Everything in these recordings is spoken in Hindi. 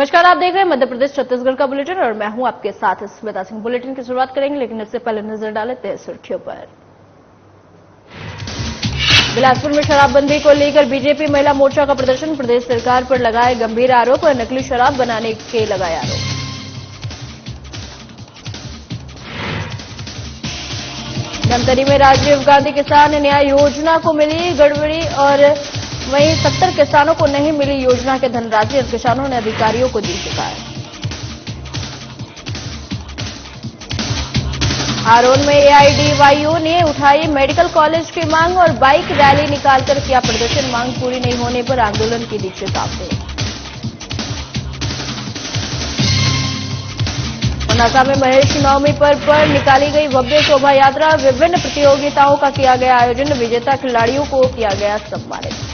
नमस्कार, आप देख रहे हैं मध्य प्रदेश छत्तीसगढ़ का बुलेटिन और मैं हूं आपके साथ स्मिता सिंह। बुलेटिन की शुरुआत करेंगे, लेकिन इससे पहले नजर डालते हैं सुर्खियों पर। बिलासपुर में शराबबंदी को लेकर बीजेपी महिला मोर्चा का प्रदर्शन, प्रदेश सरकार पर लगाए गंभीर आरोप और नकली शराब बनाने के लगाए आरोप। धमतरी में राजीव गांधी किसान न्याय योजना को मिली गड़बड़ी और वहीं 70 किसानों को नहीं मिली योजना के धनराशि और किसानों ने अधिकारियों को दी शिकायत। हारोन में एआईडीवाईओ ने उठाई मेडिकल कॉलेज की मांग और बाइक रैली निकालकर किया प्रदर्शन, मांग पूरी नहीं होने पर आंदोलन की दी चेतावनी। नासा में महेश नवमी पर्व पर निकाली गई भव्य शोभा यात्रा, विभिन्न प्रतियोगिताओं का किया गया आयोजन, विजेता खिलाड़ियों को किया गया सम्मानित।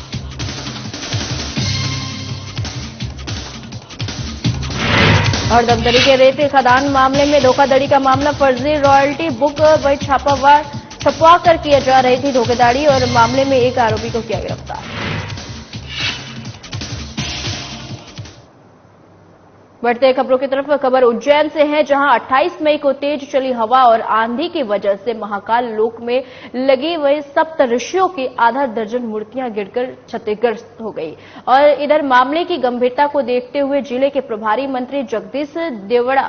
और धमतरी के रेती खदान मामले में धोखाधड़ी का मामला, फर्जी रॉयल्टी बुक वही छपवा कर किया जा रही थी धोखाधड़ी और मामले में एक आरोपी को किया गिरफ्तार। बढ़ते खबरों की तरफ, खबर उज्जैन से है, जहां 28 मई को तेज चली हवा और आंधी की वजह से महाकाल लोक में लगी वही सप्त ऋषियों की आधा दर्जन मूर्तियां गिरकर क्षतिग्रस्त हो गई। और इधर मामले की गंभीरता को देखते हुए जिले के प्रभारी मंत्री जगदीश देवड़ा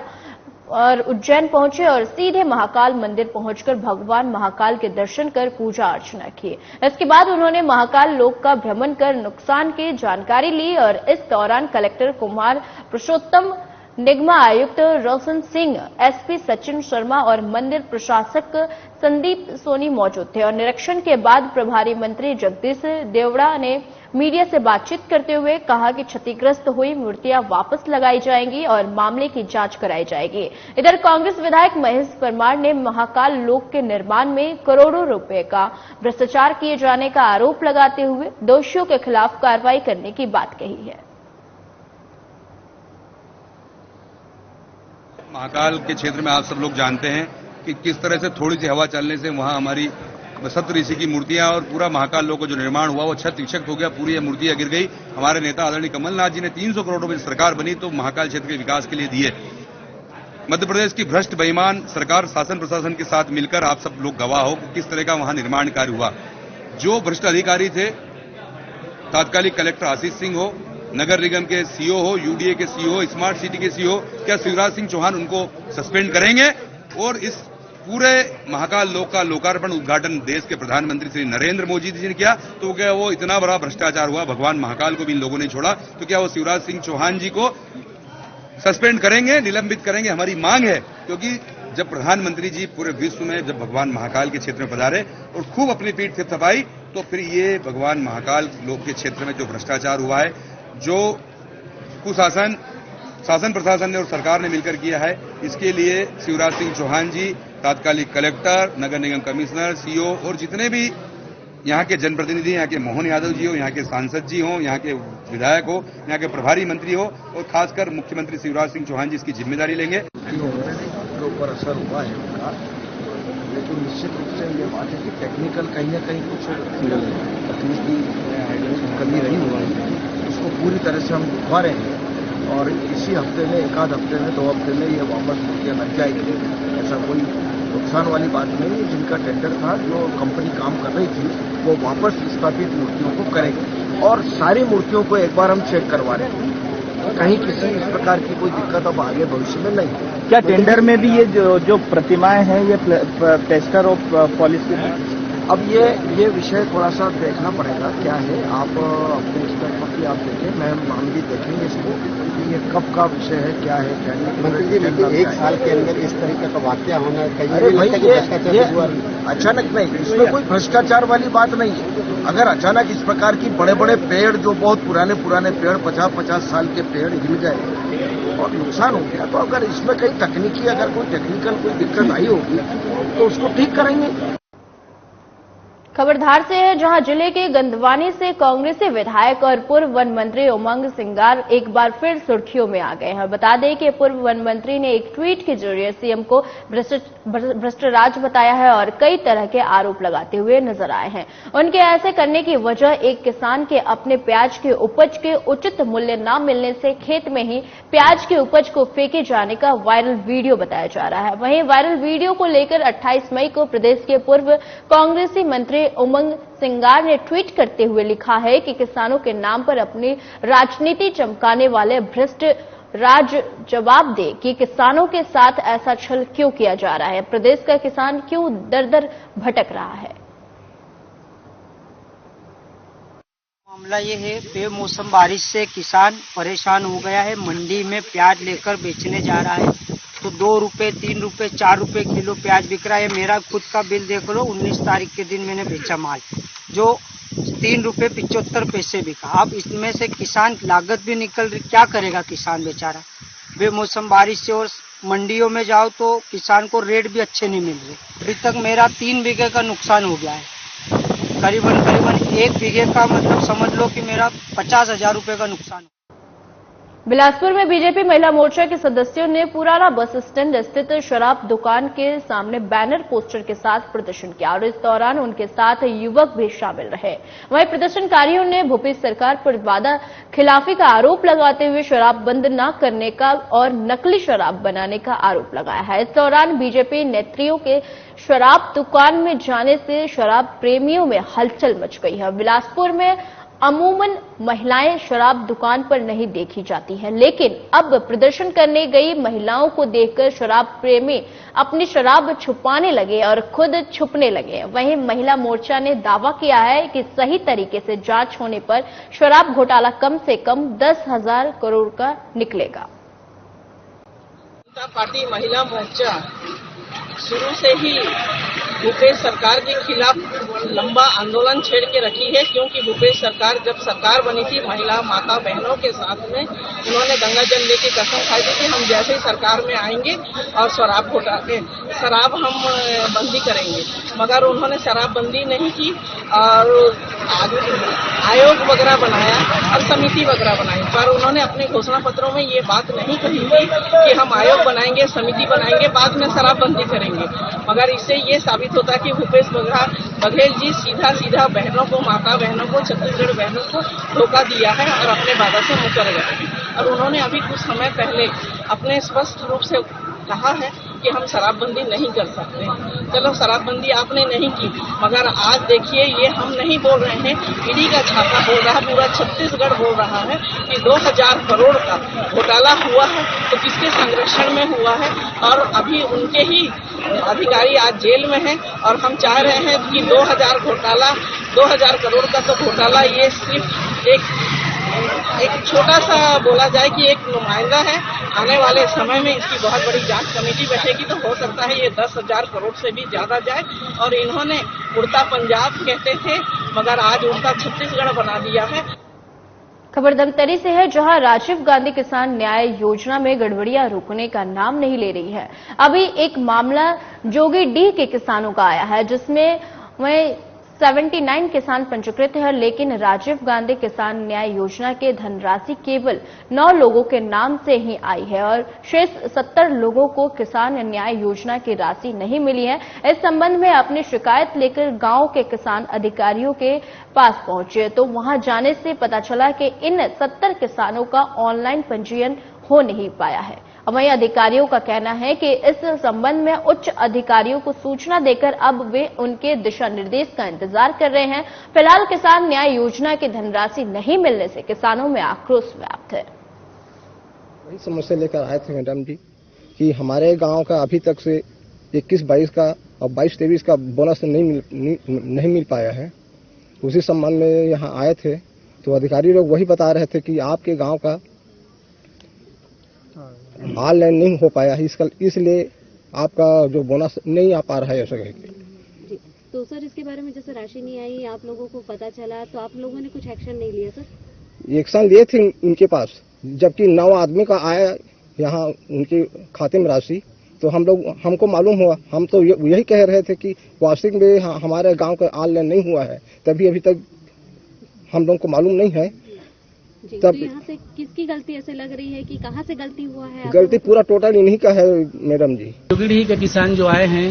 और उज्जैन पहुंचे और सीधे महाकाल मंदिर पहुंचकर भगवान महाकाल के दर्शन कर पूजा अर्चना की। इसके बाद उन्होंने महाकाल लोक का भ्रमण कर नुकसान की जानकारी ली और इस दौरान कलेक्टर कुमार पुरुषोत्तम, निगमा आयुक्त रोशन सिंह, एसपी सचिन शर्मा और मंदिर प्रशासक संदीप सोनी मौजूद थे। और निरीक्षण के बाद प्रभारी मंत्री जगदीश देवड़ा ने मीडिया से बातचीत करते हुए कहा कि क्षतिग्रस्त हुई मूर्तियां वापस लगाई जाएंगी और मामले की जांच कराई जाएगी। इधर कांग्रेस विधायक महेश परमार ने महाकाल लोक के निर्माण में करोड़ों रुपए का भ्रष्टाचार किए जाने का आरोप लगाते हुए दोषियों के खिलाफ कार्रवाई करने की बात कही है। महाकाल के क्षेत्र में आप सब लोग जानते हैं कि किस तरह से थोड़ी सी हवा चलने से वहां हमारी सप्त ऋषि की मूर्तियां और पूरा महाकाल लोक का जो निर्माण हुआ वो छत विक्षत हो गया, पूरी मूर्तियां गिर गई। हमारे नेता आदरणीय कमलनाथ जी ने 300 करोड़ रुपए सरकार बनी तो महाकाल क्षेत्र के विकास के लिए दिए। मध्य प्रदेश की भ्रष्ट बेईमान सरकार शासन प्रशासन के साथ मिलकर आप सब लोग गवाह हो कि किस तरह का वहां निर्माण कार्य हुआ। जो भ्रष्ट अधिकारी थे, तात्कालिक कलेक्टर आशीष सिंह हो, नगर निगम के सीओ हो, यूडीए के सीओ, स्मार्ट सिटी के सीओ, क्या शिवराज सिंह चौहान उनको सस्पेंड करेंगे? और इस पूरे महाकाल लोक का लोकार्पण उद्घाटन देश के प्रधानमंत्री श्री नरेंद्र मोदी जी ने किया, तो क्या वो इतना बड़ा भ्रष्टाचार हुआ, भगवान महाकाल को भी इन लोगों ने छोड़ा, तो क्या वो शिवराज सिंह चौहान जी को सस्पेंड करेंगे, निलंबित करेंगे? हमारी मांग है, क्योंकि जब प्रधानमंत्री जी पूरे विश्व में जब भगवान महाकाल के क्षेत्र में पधारे और खूब अपनी पीठ थपथपाई, तो फिर ये भगवान महाकाल लोक के क्षेत्र में जो भ्रष्टाचार हुआ है, जो कुशासन शासन प्रशासन ने और सरकार ने मिलकर किया है, इसके लिए शिवराज सिंह चौहान जी, तात्कालिक कलेक्टर, नगर निगम कमिश्नर, सीओ और जितने भी यहाँ के जनप्रतिनिधि, यहाँ के मोहन यादव जी हो, यहाँ के सांसद जी हो, यहाँ के विधायक हो, यहाँ के प्रभारी मंत्री हो और खासकर मुख्यमंत्री शिवराज सिंह चौहान जी इसकी जिम्मेदारी लेंगे। के ऊपर असर हुआ है उनका, लेकिन निश्चित रूप से ये बात है कि टेक्निकल कहीं न कहीं कुछ तकनीकी कमी रही हुई, उसको पूरी तरह से हम दिखवा रहे हैं और इसी हफ्ते में, एक आध हफ्ते में, 2 हफ्ते में ये वापस मूर्तियाँ लग जाएगी। ऐसा कोई नुकसान वाली बात नहीं है। जिनका टेंडर था, जो कंपनी काम कर रही थी, वो वापस स्थापित मूर्तियों को करेगी और सारी मूर्तियों को एक बार हम चेक करवा रहे हैं, कहीं किसी इस प्रकार की कोई दिक्कत अब आगे भविष्य में नहीं। क्या टेंडर में भी ये जो प्रतिमाएं हैं ये प्लास्टर ऑफ पॉलिसी? अब ये विषय थोड़ा सा देखना पड़ेगा क्या है। आप अपने स्तर पर भी आप देखें, हम भी देखेंगे इसको कि ये कब का विषय है, क्या है क्या नहीं। मंत्री जी, लेकिन 1 साल के अंदर इस तरीके का वाकया होना, अरे भाई ये अचानक नहीं, इसमें कोई भ्रष्टाचार वाली बात नहीं है। अगर अचानक इस प्रकार की बड़े बड़े पेड़, जो बहुत पुराने पेड़, 50-50 साल के पेड़ हिल जाए और नुकसान हो गया, तो अगर इसमें कहीं तकनीकी, अगर कोई टेक्निकल कोई दिक्कत आई होगी तो उसको ठीक करेंगे। खबर धार से है, जहां जिले के गंदवानी से कांग्रेसी विधायक और पूर्व वन मंत्री उमंग सिंगार एक बार फिर सुर्खियों में आ गए हैं। बता दें कि पूर्व वन मंत्री ने एक ट्वीट के जरिए सीएम को भ्रष्टराज बताया है और कई तरह के आरोप लगाते हुए नजर आए हैं। उनके ऐसे करने की वजह एक किसान के अपने प्याज के उपज के उचित मूल्य न मिलने से खेत में ही प्याज के उपज को फेंके जाने का वायरल वीडियो बताया जा रहा है। वहीं वायरल वीडियो को लेकर 28 मई को प्रदेश के पूर्व कांग्रेसी मंत्री उमंग सिंगार ने ट्वीट करते हुए लिखा है कि किसानों के नाम पर अपनी राजनीति चमकाने वाले भ्रष्ट राज जवाब दे कि किसानों के साथ ऐसा छल क्यों किया जा रहा है, प्रदेश का किसान क्यों दर दर भटक रहा है। मामला ये है, बेमौसम बारिश से किसान परेशान हो गया है। मंडी में प्याज लेकर बेचने जा रहा है तो 2 रुपए 3 रुपए 4 रुपए किलो प्याज बिक रहा है। मेरा खुद का बिल देख लो, 19 तारीख के दिन मैंने बेचा माल जो 3 रुपए 75 पैसे बिका। अब इसमें से किसान लागत भी निकल रही, क्या करेगा किसान बेचारा। बेमौसम बारिश से और मंडियों में जाओ तो किसान को रेट भी अच्छे नहीं मिल रहे। अभी तक मेरा 3 बीघे का नुकसान हो गया है। करीबन 1 बीघे का मतलब समझ लो कि मेरा 50,000 रुपए का नुकसान। बिलासपुर में बीजेपी महिला मोर्चा के सदस्यों ने पुराना बस स्टैंड स्थित शराब दुकान के सामने बैनर पोस्टर के साथ प्रदर्शन किया और इस दौरान उनके साथ युवक भी शामिल रहे। वहीं प्रदर्शनकारियों ने भूपेश सरकार पर वादा खिलाफी का आरोप लगाते हुए शराब बंद न करने का और नकली शराब बनाने का आरोप लगाया है। इस दौरान बीजेपी नेत्रियों के शराब दुकान में जाने से शराब प्रेमियों में हलचल मच गई है। बिलासपुर में अमूमन महिलाएं शराब दुकान पर नहीं देखी जाती हैं, लेकिन अब प्रदर्शन करने गई महिलाओं को देखकर शराब प्रेमी अपनी शराब छुपाने लगे और खुद छुपने लगे। वहीं महिला मोर्चा ने दावा किया है कि सही तरीके से जांच होने पर शराब घोटाला कम से कम 10,000 करोड़ का निकलेगा। जनता पार्टी महिला मोर्चा शुरू से ही भूपेश सरकार के खिलाफ लंबा आंदोलन छेड़ के रखी है, क्योंकि भूपेश सरकार जब सरकार बनी थी महिला माता बहनों के साथ में उन्होंने गंगा जल लेके कसम खाई थी कि हम जैसे ही सरकार में आएंगे और शराब हम बंदी करेंगे, मगर उन्होंने शराब बंदी नहीं की और आयोग वगैरह बनाया और समिति वगैरह बनाई, पर उन्होंने अपने घोषणा पत्रों में ये बात नहीं कही थी कि हम आयोग बनाएंगे, समिति बनाएंगे, बाद में शराबबंदी करेंगे। मगर इससे ये साबित होता है कि भूपेश बघेल जी सीधा बहनों को, माता बहनों को, छत्तीसगढ़ बहनों को धोखा दिया है और अपने वादा से मुकर गए। और उन्होंने अभी कुछ समय पहले अपने स्पष्ट रूप से कहा है कि हम शराबबंदी नहीं कर सकते। चलो शराबबंदी आपने नहीं की, मगर आज देखिए ये हम नहीं बोल रहे हैं, ईडी का छापा बोल रहा है, पूरा छत्तीसगढ़ बोल रहा है कि 2,000 करोड़ का घोटाला हुआ है, तो किसके संरक्षण में हुआ है और अभी उनके ही अधिकारी आज जेल में हैं। और हम चाह रहे हैं कि 2,000 करोड़ का तो घोटाला ये सिर्फ एक छोटा सा बोला जाए कि एक नुमाइंदा है। आने वाले समय में इसकी बहुत बड़ी जांच कमेटी बैठेगी तो हो सकता है ये 10,000 करोड़ से भी ज्यादा जाए। और इन्होंने उड़ता पंजाब कहते थे, मगर आज उड़ता छत्तीसगढ़ बना दिया है। खबर धमतरी से है, जहां राजीव गांधी किसान न्याय योजना में गड़बड़ियां रुकने का नाम नहीं ले रही है। अभी एक मामला जोगीडीह के किसानों का आया है, जिसमें वह 79 किसान पंजीकृत है, लेकिन राजीव गांधी किसान न्याय योजना के धनराशि केवल 9 लोगों के नाम से ही आई है और शेष 70 लोगों को किसान न्याय योजना की राशि नहीं मिली है। इस संबंध में अपनी शिकायत लेकर गांव के किसान अधिकारियों के पास पहुंचे तो वहां जाने से पता चला कि इन 70 किसानों का ऑनलाइन पंजीयन हो नहीं पाया है। वहीं अधिकारियों का कहना है कि इस संबंध में उच्च अधिकारियों को सूचना देकर अब वे उनके दिशा निर्देश का इंतजार कर रहे हैं। फिलहाल किसान न्याय योजना की धनराशि नहीं मिलने से किसानों में आक्रोश व्याप्त है। वही समस्या लेकर आए थे मैडम जी कि हमारे गांव का अभी तक से 21-22 का और 22-23 का बोनस नहीं मिल पाया है। उसी संबंध में यहाँ आए थे तो अधिकारी लोग वही बता रहे थे कि आपके गांव का ऑनलाइन नहीं हो पाया है, इसलिए आपका जो बोनस नहीं आ पा रहा है ऐसा कहकर। तो सर इसके बारे में जैसे राशि नहीं आई, आप लोगों को पता चला तो आप लोगों ने कुछ एक्शन नहीं लिया? सर एक्शन लिए थे उनके पास, जबकि 9 आदमी का आया यहाँ उनके खाते में राशि तो हमको मालूम हुआ, हम तो यही कह रहे थे कि वाशिंग में हमारे गांव का ऑनलाइन नहीं हुआ है, तभी अभी तक हम लोगों को मालूम नहीं है। जी, तो यहाँ से किसकी गलती ऐसे लग रही है कि कहाँ से गलती हुआ है? गलती पूरा टोटल इन्हीं का है मैडम जी। जोगिड़ी के किसान जो आए हैं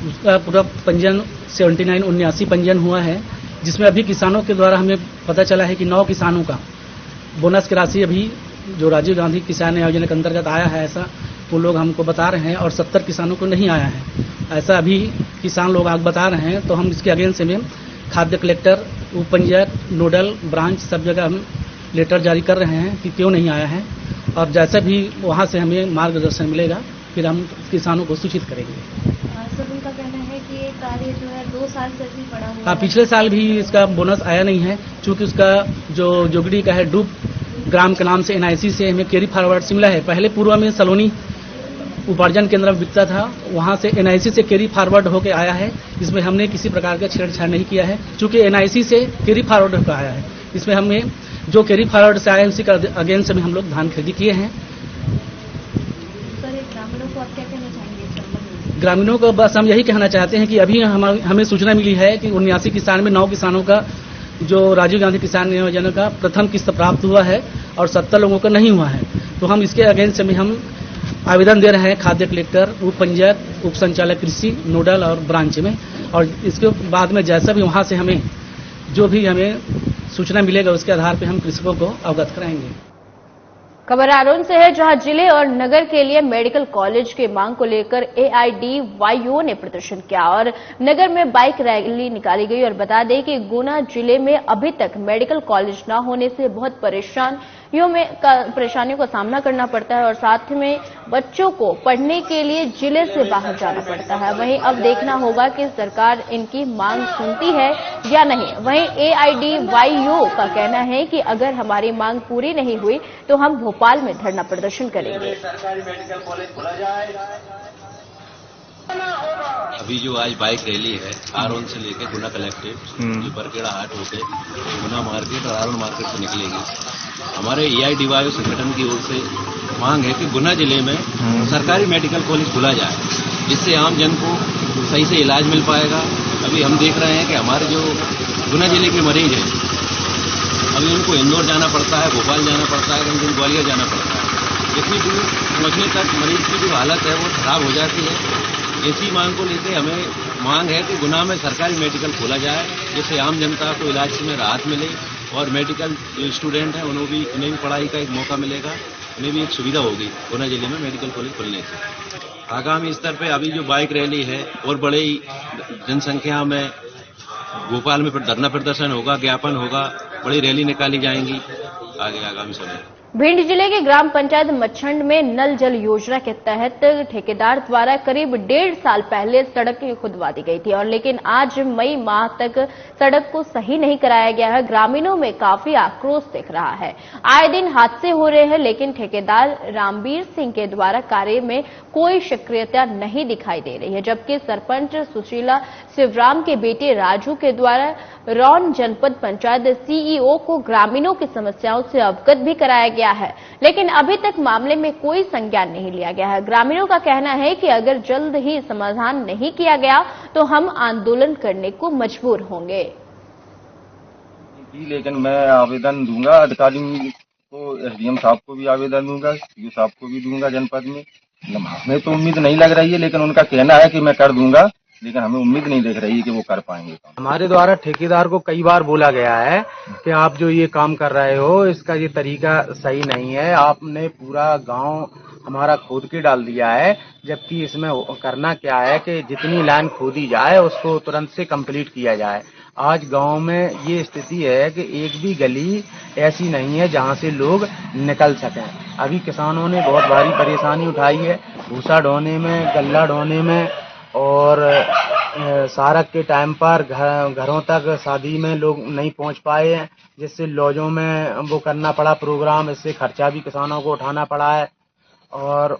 उसका पूरा पंजीयन 79 पंजीयन हुआ है, जिसमें अभी किसानों के द्वारा हमें पता चला है कि 9 किसानों का बोनस की राशि अभी जो राजीव गांधी किसान योजना के अंतर्गत आया है, ऐसा वो लोग हमको बता रहे हैं, और 70 किसानों को नहीं आया है, ऐसा अभी किसान लोग आगे बता रहे हैं। तो हम इसके अगेंस्ट में खाद्य कलेक्टर, उप पंचायत, नोडल ब्रांच सब जगह हम लेटर जारी कर रहे हैं कि क्यों नहीं आया है, और जैसे भी वहाँ से हमें मार्गदर्शन मिलेगा फिर हम किसानों को सूचित करेंगे। सर, उनका कहना है कि ये कार्य जो है 2 साल से भी पड़ा हुआ हाँ, है। पिछले साल भी इसका बोनस आया नहीं है, चूंकि उसका जो जोगड़ी का है डूब ग्राम के नाम से NIC से हमें कैरी फॉरवर्ड शिमला है, पहले पूर्व में सलोनी उपार्जन केंद्र में बिकता था, वहां से NIC से कैरी फॉरवर्ड होकर आया है। इसमें हमने किसी प्रकार का छेड़छाड़ नहीं किया है, चूंकि NIC से कैरी फॉरवर्ड होकर आया है। इसमें हमें जो कैरी फॉरवर्ड से आया है उसी का अगेंस्ट में हम लोग धान खरीदी किए हैं। सर, ग्रामीणों को आप क्या कहना चाहेंगे इस संबंध में? ग्रामीणों को बस हम यही कहना चाहते हैं कि अभी हमें सूचना मिली है कि 79 किसान में 9 किसानों का जो राजीव गांधी किसान योजना का प्रथम किस्त प्राप्त हुआ है और 70 लोगों का नहीं हुआ है। तो हम इसके अगेंस्ट में हम आवेदन दे रहे हैं खाद्य कलेक्टर, उप पंचायत, उप संचालक कृषि, नोडल और ब्रांच में, और इसके बाद में जैसा भी वहां से हमें जो भी हमें सूचना मिलेगा उसके आधार पर हम कृषकों को अवगत कराएंगे। खबर आरोन से है, जहां जिले और नगर के लिए मेडिकल कॉलेज की मांग को लेकर AIDYO ने प्रदर्शन किया और नगर में बाइक रैली निकाली गई। और बता दें कि गुना जिले में अभी तक मेडिकल कॉलेज न होने से बहुत परेशानियों का सामना करना पड़ता है और साथ में बच्चों को पढ़ने के लिए जिले से बाहर जाना पड़ता है। वहीं अब देखना होगा कि सरकार इनकी मांग सुनती है या नहीं। वहीं AIDYO का कहना है कि अगर हमारी मांग पूरी नहीं हुई तो हम भोपाल में धरना प्रदर्शन करेंगे। सरकारी मेडिकल कॉलेज खोला जाएगा। अभी जो आज बाइक रैली है आरोन से लेके गुना कलेक्टेड, जो बरखेड़ा हाट होके गुना मार्केट और आरोन मार्केट से निकलेगी। हमारे AIDYO संगठन की ओर से मांग है कि गुना जिले में सरकारी मेडिकल कॉलेज खोला जाए, जिससे आम जन को सही से इलाज मिल पाएगा। अभी हम देख रहे हैं कि हमारे जो गुना जिले के मरीज हैं, अभी उनको इंदौर जाना पड़ता है, भोपाल जाना पड़ता है, कहीं ग्वालियर जाना पड़ता है। इतनी दूर पहुंचने तक मरीज की जो हालत है वो खराब हो जाती है। इसी मांग को लेकर हमें मांग है कि गुना में सरकारी मेडिकल खोला जाए, जिससे आम जनता को इलाज में राहत मिले और मेडिकल जो स्टूडेंट हैं उन्हें भी पढ़ाई का एक मौका मिलेगा, उन्हें भी एक सुविधा होगी गुना जिले में मेडिकल कॉलेज खुलने से। आगामी स्तर पे अभी जो बाइक रैली है और बड़े जनसंख्या में भोपाल में धरना प्रदर्शन होगा, ज्ञापन होगा, बड़ी रैली निकाली जाएंगी आगे आगामी समय। भिंड जिले के ग्राम पंचायत मच्छंड में नल जल योजना के तहत ठेकेदार द्वारा करीब 1.5 साल पहले सड़क खुदवा दी गई थी और लेकिन आज मई माह तक सड़क को सही नहीं कराया गया है। ग्रामीणों में काफी आक्रोश दिख रहा है। आए दिन हादसे हो रहे हैं, लेकिन ठेकेदार रामवीर सिंह के द्वारा कार्य में कोई सक्रियता नहीं दिखाई दे रही है, जबकि सरपंच सुशीला शिवराम के बेटे राजू के द्वारा रौन जनपद पंचायत CEO को ग्रामीणों की समस्याओं से अवगत भी कराया गया है, लेकिन अभी तक मामले में कोई संज्ञान नहीं लिया गया है। ग्रामीणों का कहना है कि अगर जल्द ही समाधान नहीं किया गया तो हम आंदोलन करने को मजबूर होंगे। लेकिन मैं आवेदन दूंगा अधिकारी को, SDM साहब को भी आवेदन दूंगा, CO साहब को भी दूंगा जनपद में। हमें तो उम्मीद नहीं लग रही है, लेकिन उनका कहना है कि मैं कर दूंगा, लेकिन हमें उम्मीद नहीं दिख रही है कि वो कर पाएंगे। हमारे द्वारा ठेकेदार को कई बार बोला गया है कि आप जो ये काम कर रहे हो इसका ये तरीका सही नहीं है, आपने पूरा गांव हमारा खोद के डाल दिया है, जबकि इसमें करना क्या है कि जितनी लाइन खोदी जाए उसको तुरंत से कंप्लीट किया जाए। आज गांव में ये स्थिति है कि एक भी गली ऐसी नहीं है जहां से लोग निकल सकें। अभी किसानों ने बहुत भारी परेशानी उठाई है, भूसा ढोने में, गल्ला ढोने में, और सारक के टाइम पर घरों तक शादी में लोग नहीं पहुंच पाए हैं, जिससे लॉजों में वो करना पड़ा प्रोग्राम, इससे खर्चा भी किसानों को उठाना पड़ा है। और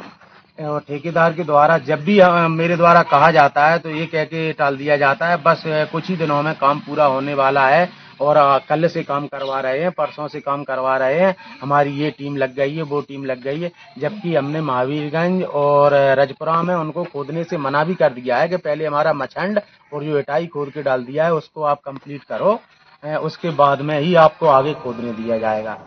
ठेकेदार के द्वारा जब भी मेरे द्वारा कहा जाता है तो ये कह के टाल दिया जाता है बस कुछ ही दिनों में काम पूरा होने वाला है और कल से काम करवा रहे हैं, परसों से काम करवा रहे हैं, हमारी ये टीम लग गई है, वो टीम लग गई है, जबकि हमने महावीरगंज और रजपुरा में उनको खोदने से मना भी कर दिया है कि पहले हमारा मछंड और जो एटाई खोद के डाल दिया है उसको आप कंप्लीट करो, उसके बाद में ही आपको आगे खोदने दिया जाएगा।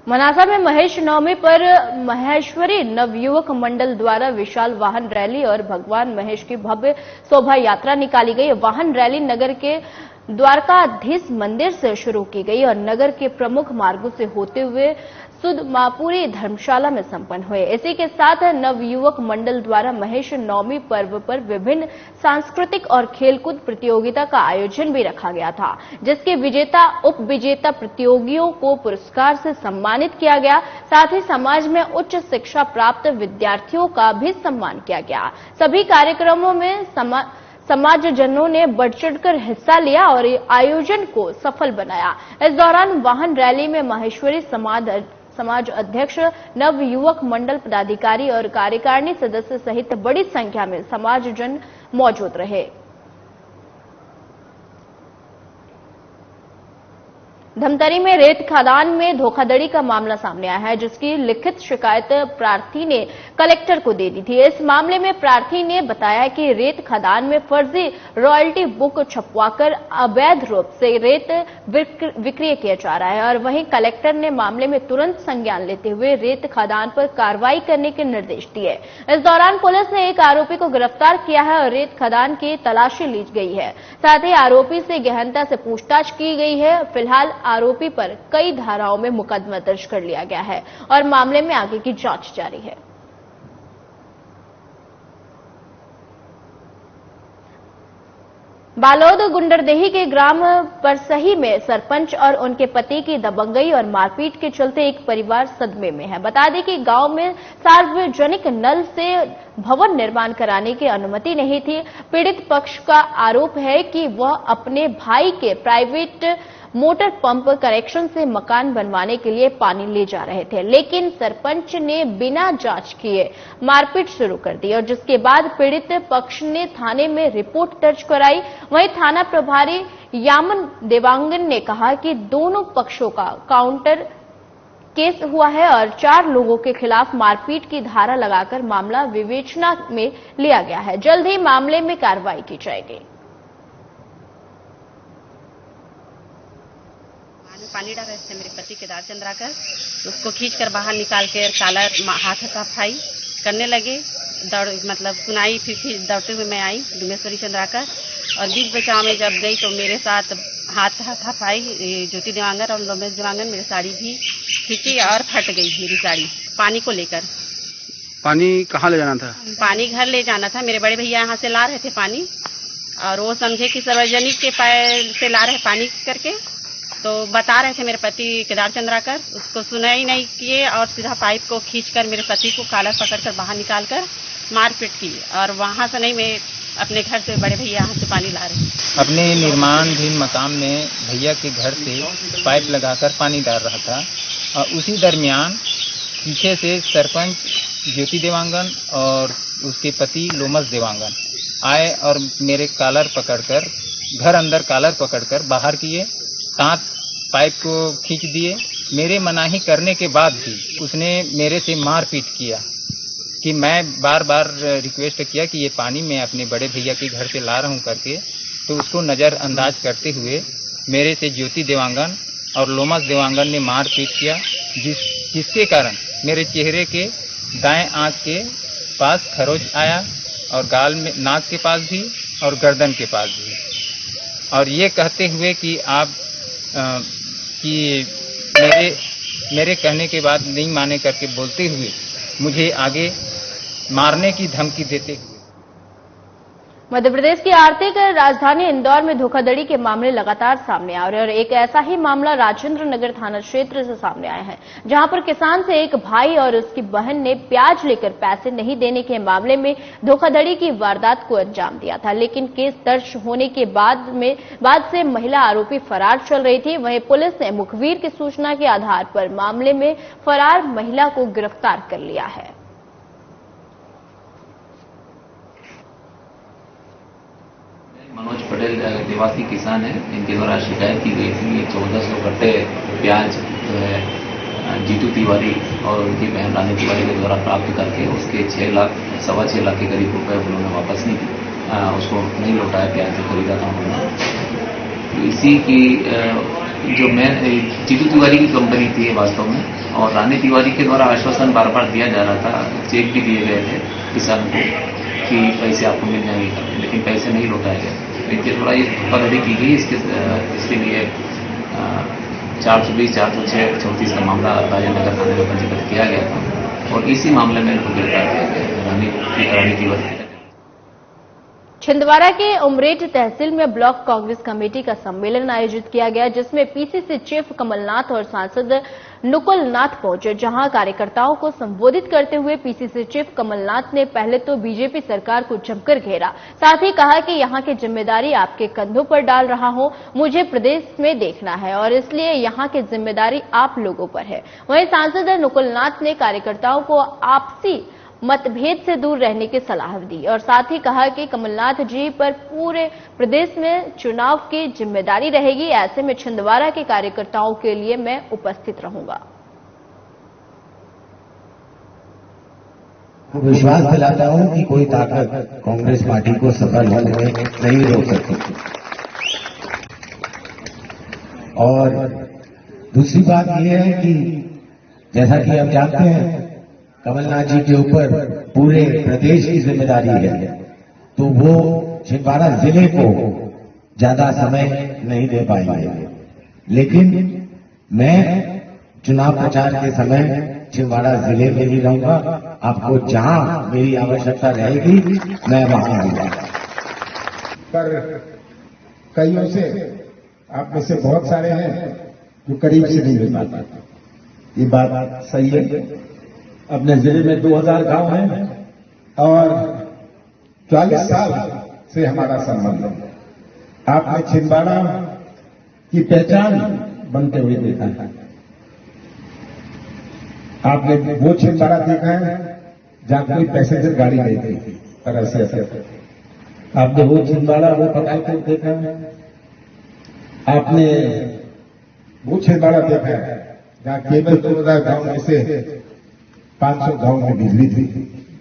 मनासा में महेश नवमी पर महेश्वरी नवयुवक मंडल द्वारा विशाल वाहन रैली और भगवान महेश की भव्य शोभा यात्रा निकाली गई। वाहन रैली नगर के द्वारकाधीश मंदिर से शुरू की गई और नगर के प्रमुख मार्गों से होते हुए सुदमापुरी धर्मशाला में संपन्न हुए। इसी के साथ नवयुवक मंडल द्वारा महेश नवमी पर्व पर विभिन्न सांस्कृतिक और खेलकूद प्रतियोगिता का आयोजन भी रखा गया था, जिसके विजेता उप विजेता प्रतियोगियों को पुरस्कार से सम्मानित किया गया। साथ ही समाज में उच्च शिक्षा प्राप्त विद्यार्थियों का भी सम्मान किया गया। सभी कार्यक्रमों में समाजजनों ने बढ़ चढ़कर हिस्सा लिया और आयोजन को सफल बनाया। इस दौरान वाहन रैली में माहेश्वरी समाज अध्यक्ष, नव युवक मंडल पदाधिकारी और कार्यकारिणी सदस्य सहित बड़ी संख्या में समाजजन मौजूद रहे। धमतरी में रेत खदान में धोखाधड़ी का मामला सामने आया है, जिसकी लिखित शिकायत प्रार्थी ने कलेक्टर को दे दी थी। इस मामले में प्रार्थी ने बताया कि रेत खदान में फर्जी रॉयल्टी बुक छपवाकर अवैध रूप से रेत विक्रय किया जा रहा है और वहीं कलेक्टर ने मामले में तुरंत संज्ञान लेते हुए रेत खदान पर कार्रवाई करने के निर्देश दिए। इस दौरान पुलिस ने एक आरोपी को गिरफ्तार किया है और रेत खदान की तलाशी ली गई है। साथ ही आरोपी से गहनता से पूछताछ की गई है। फिलहाल आरोपी पर कई धाराओं में मुकदमा दर्ज कर लिया गया है और मामले में आगे की जांच जारी है। बालोद गुंडरदेही के ग्राम परसही में सरपंच और उनके पति की दबंगई और मारपीट के चलते एक परिवार सदमे में है। बता दें कि गांव में सार्वजनिक नल से भवन निर्माण कराने की अनुमति नहीं थी। पीड़ित पक्ष का आरोप है कि वह अपने भाई के प्राइवेट मोटर पंप कनेक्शन से मकान बनवाने के लिए पानी ले जा रहे थे, लेकिन सरपंच ने बिना जांच किए मारपीट शुरू कर दी और जिसके बाद पीड़ित पक्ष ने थाने में रिपोर्ट दर्ज कराई। वहीं थाना प्रभारी यामन देवांगन ने कहा कि दोनों पक्षों का काउंटर केस हुआ है और 4 लोगों के खिलाफ मारपीट की धारा लगाकर मामला विवेचना में लिया गया है। जल्द ही मामले में कार्रवाई की जाएगी। पानी डाल रहे थे मेरे पति केदार चंद्राकर, उसको खींचकर बाहर निकाल कर काला हाथ हाथापाई करने लगे। मतलब सुनाई, फिर दौड़ते हुए मैं आई डुमेश्वरी चंद्राकर और बीच बचाव में जब गई तो मेरे साथ हाथ हाथापाई ज्योति देवांगन और लोमेश देवांगन मेरी साड़ी भी खींची और फट गई मेरी साड़ी। पानी को लेकर। पानी कहाँ ले जाना था? पानी घर ले जाना था। मेरे बड़े भैया यहाँ से ला रहे थे पानी और वो समझे कि सार्वजनिक के पैर से ला रहे पानी करके, तो बता रहे थे मेरे पति केदार चंद्राकर, उसको सुना ही नहीं किए और सीधा पाइप को खींचकर मेरे पति को कालर पकड़कर बाहर निकालकर मारपीट की और वहां से नहीं, मैं अपने घर से बड़े भैया यहाँ से पानी ला रही। अपने निर्माणाधीन मकान में भैया के घर से पाइप लगाकर पानी डाल रहा था और उसी दरमियान पीछे से सरपंच ज्योति देवांगन और उसके पति लोमस देवांगन आए और मेरे कॉलर पकड़कर घर अंदर कॉलर पकड़कर बाहर किए, साथ पाइप को खींच दिए। मेरे मनाही करने के बाद भी उसने मेरे से मारपीट किया कि मैं बार बार रिक्वेस्ट किया कि ये पानी मैं अपने बड़े भैया के घर से ला रहा हूँ करके, तो उसको नज़रअंदाज करते हुए मेरे से ज्योति देवांगन और लोमस देवांगन ने मारपीट किया, जिसके कारण मेरे चेहरे के दाएं आंख के पास खरोच आया और गाल में, नाक के पास भी और गर्दन के पास भी, और ये कहते हुए कि आप कि मेरे कहने के बाद नहीं माने करके बोलते हुए मुझे आगे मारने की धमकी देते हुए। मध्य प्रदेश की आर्थिक राजधानी इंदौर में धोखाधड़ी के मामले लगातार सामने आ रहे हैं और एक ऐसा ही मामला राजेंद्र नगर थाना क्षेत्र से सामने आया है, जहां पर किसान से एक भाई और उसकी बहन ने प्याज लेकर पैसे नहीं देने के मामले में धोखाधड़ी की वारदात को अंजाम दिया था, लेकिन केस दर्ज होने के बाद से महिला आरोपी फरार चल रही थी। वहीं पुलिस ने मुखबिर की सूचना के आधार पर मामले में फरार महिला को गिरफ्तार कर लिया है। मनोज पटेल निवासी किसान हैं, इनके द्वारा शिकायत की गई थी। 1400 कट्टे प्याज जो है जीतू तिवारी और उनकी बहन रानी तिवारी के द्वारा प्राप्त करके उसके 6 लाख सवा 6 लाख के करीब रुपए उन्होंने वापस नहीं किए, उसको नहीं लौटाया प्याज जो खरीदा था उन्होंने। तो इसी की जो मैं जीतू तिवारी की कंपनी थी वास्तव में, और रानी तिवारी के द्वारा आश्वासन बार बार दिया जा रहा था, चेक भी दिए गए थे किसानों को कि पैसे आपको मिल जाएंगे, लेकिन पैसे नहीं लौटाए गए। इनके द्वारा ये धोखाधड़ी की गई। इसके लिए 420, 406, 34 का मामला राजेंद्र थाने में पंजीकृत किया गया था और इसी मामले में इनको गिरफ्तार किया गया रानी तिवारी। छिंदवाड़ा के उमरेठ तहसील में ब्लॉक कांग्रेस कमेटी का सम्मेलन आयोजित किया गया, जिसमें पीसीसी चीफ कमलनाथ और सांसद नुकुल नाथ पहुंचे। जहां कार्यकर्ताओं को संबोधित करते हुए पीसीसी चीफ कमलनाथ ने पहले तो बीजेपी सरकार को जमकर घेरा, साथ ही कहा कि यहां की जिम्मेदारी आपके कंधों पर डाल रहा हूं, मुझे प्रदेश में देखना है और इसलिए यहां की जिम्मेदारी आप लोगों पर है। वहीं सांसद नुकुल नाथ ने कार्यकर्ताओं को आपसी मतभेद से दूर रहने की सलाह दी और साथ ही कहा कि कमलनाथ जी पर पूरे प्रदेश में चुनाव की जिम्मेदारी रहेगी, ऐसे में छिंदवाड़ा के कार्यकर्ताओं के लिए मैं उपस्थित रहूंगा। विश्वास दिलाता हूं कि कोई ताकत कांग्रेस पार्टी को सफल होने में नहीं रोक सकती। और दूसरी बात यह है कि जैसा कि आप जानते हैं कमलनाथ जी के ऊपर पूरे प्रदेश की जिम्मेदारी है, तो वो छिंदवाड़ा जिले को ज्यादा समय नहीं दे पाएंगे, लेकिन मैं चुनाव प्रचार के समय छिंदवाड़ा जिले में ही रहूंगा। आपको जहां मेरी आवश्यकता रहेगी मैं वहां आऊंगा। पर कईयों से आप में से बहुत सारे हैं जो करीब से नहीं मिल पाते, ये बात सही है। अपने जिले में 2000 गांव हैं और 40 साल से हमारा संबंध है। आपने छिंदवाड़ा की पहचान बनते हुए देखा है। आपने वो छिंदवाड़ा देखा है जहां कोई पैसेंजर गाड़ी नहीं थी पर ऐसे आपने वो छिंदवाड़ा वो पटाखा देखा है। आपने वो छिंदवाड़ा देखा है जहां केवल 2000 गांव में से 500 गांव में बिजली थी,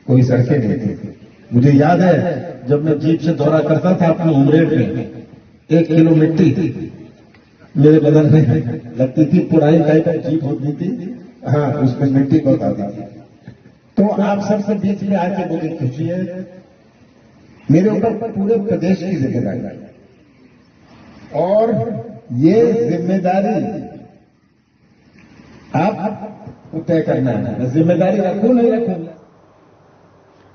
कोई सड़कें नहीं थी। मुझे याद है जब मैं जीप से दौरा करता था अपने उमरेठ में, 1 किलो मिट्टी मेरे बदन में लगती थी। पुरानी टाइप की जीप होती थी, हाँ उसमें मिट्टी बहुत आती थी। तो आप सबसे बीच में आके मुझे खुशी है, मेरे ऊपर पूरे प्रदेश की जिम्मेदारी और ये जिम्मेदारी आप तय करना है। मैं जिम्मेदारी रखूं नहीं रखूं।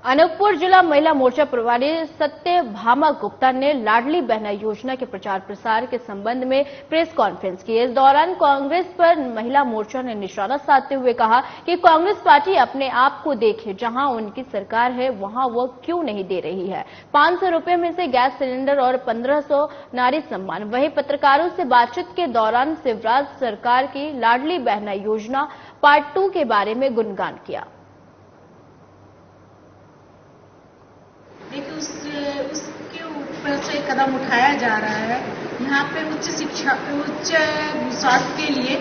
अनूपपुर जिला महिला मोर्चा प्रभारी सत्यभामा गुप्ता ने लाडली बहना योजना के प्रचार प्रसार के संबंध में प्रेस कॉन्फ्रेंस की। इस दौरान कांग्रेस पर महिला मोर्चा ने निशाना साधते हुए कहा कि कांग्रेस पार्टी अपने आप को देखे, जहां उनकी सरकार है वहां वो क्यों नहीं दे रही है 500 रुपए में से गैस सिलेंडर और 1500 नारी सम्मान। वहीं पत्रकारों से बातचीत के दौरान शिवराज सरकार की लाडली बहना योजना पार्ट 2 के बारे में गुणगान किया। देखिए उसके ऊपर से कदम उठाया जा रहा है। यहाँ पे उच्च शिक्षा उच्च स्वास्थ्य के लिए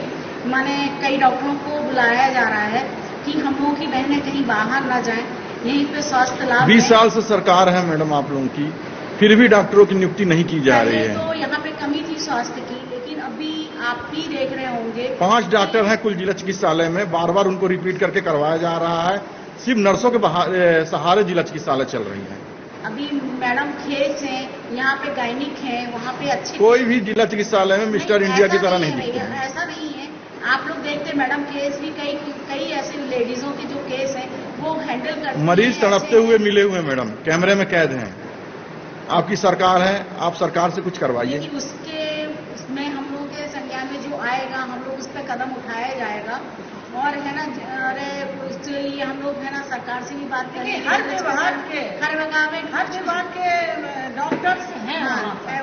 माने कई डॉक्टरों को बुलाया जा रहा है कि हम लोगों की बहनें कहीं बाहर ना जाएं, यहीं पे स्वास्थ्य लाभ 20 साल से सरकार है मैडम आप लोगों की, फिर भी डॉक्टरों की नियुक्ति नहीं की जा रही है। तो यहाँ पे कमी थी स्वास्थ्य की, लेकिन अभी आप भी देख रहे होंगे 5 डॉक्टर हैं कुल जिला चिकित्सालय में, बार बार उनको रिपीट करके करवाया जा रहा है। सिर्फ नर्सों के सहारे जिला चिकित्सालय चल रही है। अभी मैडम खेस हैं, यहाँ पे गायनिक हैं, वहाँ पे अच्छे कोई भी जिला चिकित्सालय में मिस्टर इंडिया की तरह नहीं दिखते हैं। ऐसा नहीं है, आप लोग देखते मैडम केस भी कई ऐसे लेडीजों के जो केस हैं वो हैंडल करते हैं। मरीज तड़पते हुए मिले हुए मैडम, कैमरे में कैद हैं। आपकी सरकार है, आप सरकार से कुछ करवाइए। उसमें हम लोगों के संज्ञान में जो आएगा हम लोग उस पर कदम उठाया जाएगा और है ना, अरे उसके लिए हम लोग है ना सरकार से भी बात करेंगे। हर विभाग के डॉक्टर्स हैं,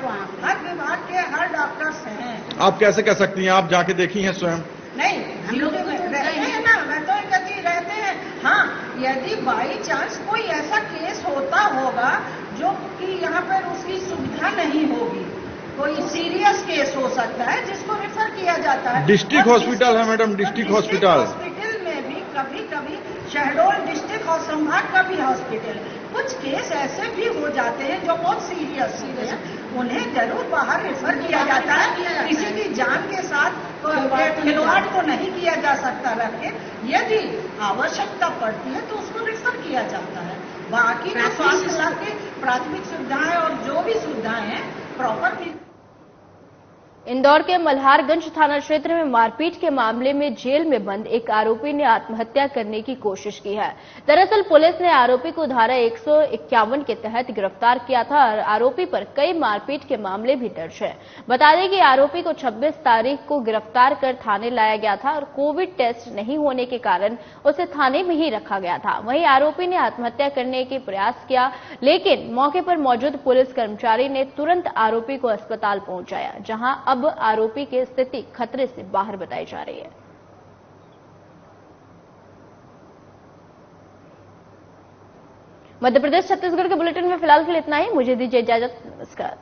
वहाँ हर विभाग के हर डॉक्टर्स हैं। आप कैसे कह सकती हैं, आप जाके देखी हैं स्वयं? नहीं, हम लोग रहते हैं ना, मैं तो कहती रहते हैं। हाँ, यदि बाई चांस कोई ऐसा केस होता होगा जो जो कि यहाँ पर उसकी सुविधा नहीं होगी। कोई सीरियस केस हो सकता है जिसको रेफर किया जाता है। डिस्ट्रिक्ट हॉस्पिटल है मैडम, डिस्ट्रिक्ट हॉस्पिटल में भी कभी कभी शहडोल डिस्ट्रिक्ट और संभाग का भी हॉस्पिटल, कुछ केस ऐसे भी हो जाते हैं जो बहुत सीरियस हैं, उन्हें जरूर बाहर रेफर किया जाता है। किसी की जान के साथ खिलवाड़ को नहीं किया जा सकता रख के, यदि आवश्यकता पड़ती है तो उसको रेफर किया जाता है। बाकी जो स्वास्थ्य लाभ की प्राथमिक सुविधाएं और जो भी सुविधाएं हैं प्रॉपर। इंदौर के मल्हारगंज थाना क्षेत्र में मारपीट के मामले में जेल में बंद एक आरोपी ने आत्महत्या करने की कोशिश की है। दरअसल पुलिस ने आरोपी को धारा 151 के तहत गिरफ्तार किया था और आरोपी पर कई मारपीट के मामले भी दर्ज है। बता दें कि आरोपी को 26 तारीख को गिरफ्तार कर थाने लाया गया था और कोविड टेस्ट नहीं होने के कारण उसे थाने में ही रखा गया था। वहीं आरोपी ने आत्महत्या करने के प्रयास किया, लेकिन मौके पर मौजूद पुलिस कर्मचारी ने तुरंत आरोपी को अस्पताल पहुंचाया, जहां अब आरोपी की स्थिति खतरे से बाहर बताई जा रही है। मध्य प्रदेश छत्तीसगढ़ के बुलेटिन में फिलहाल के लिए इतना ही। मुझे दीजिए इजाजत। नमस्कार।